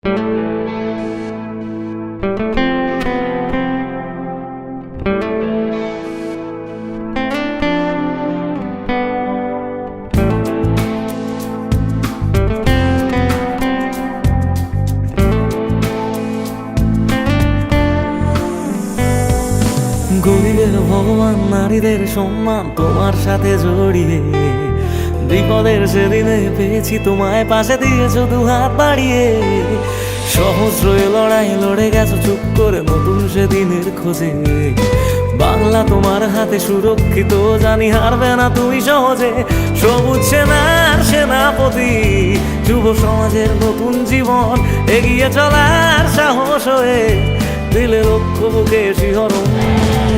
গরিবের ভগবান নারীদের সম্মান তোমার সাথে জড়িয়ে, বিপদের সেদিনে পেয়েছি তোমায়, পাশে দিয়েছো দুহাত বাড়িয়ে। সহস্র লড়াই লড়ে গেছো চুপ করে নতুন সেদিনের খোঁজে। বাংলা তোমার হাতে সুরক্ষিত, জানি হারবে না তুমি সহজে। সবুজ সেনার সেনাপতি, যুব সমাজের নতুন জীবন, এগিয়ে চলার সাহস হয়ে দিলে লক্ষ্য বুকে শিহরণ।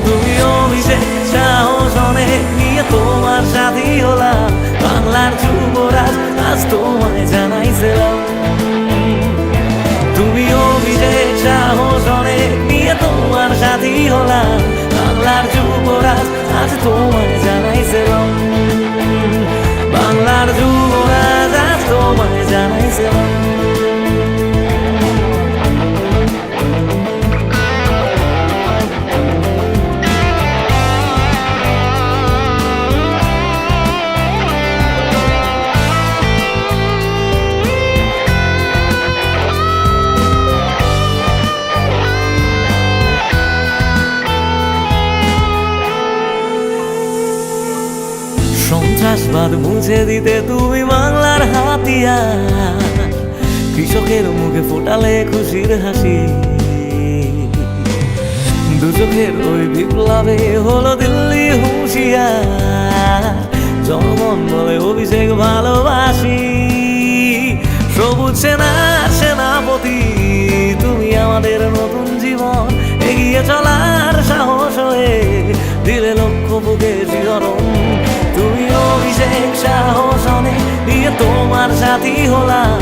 তুমি অভিষেক সাহস অনেক নিয়ে তোমার সাথী হলাম, বাংলার যুবরাজ আজ তোমায় জানাইছিলাম। তুমি অভিষেক সাহস অনেক নিয়ে তোমার সাথী হলাম, বাংলার যুবরাজ আজ তোমায় জানাইছিলাম। বাংলার যুবরাজ আজ তোমায় জানাইছিলাম। সন্ত্রাসবাদ মুছে দিতে তুমি বাংলার হাতিয়ার, কৃষকের মুখে ফোটালে খুশির হাসি। দুচোখের ওই বিপ্লবে হলো দিল্লি হুঁশিয়ার, জনগণ বলে অভিষেক ভালোবাসি। সবুজ সেনার সেনাপতি, তুমি আমাদের নতুন জীবন, এগিয়ে চলার সাহস হয়ে দিলে লক্ষ্য বুকে শিহরণ। তুমি অভিষেক সাহস অনেক নিয়ে তোমার সাথী হলাম,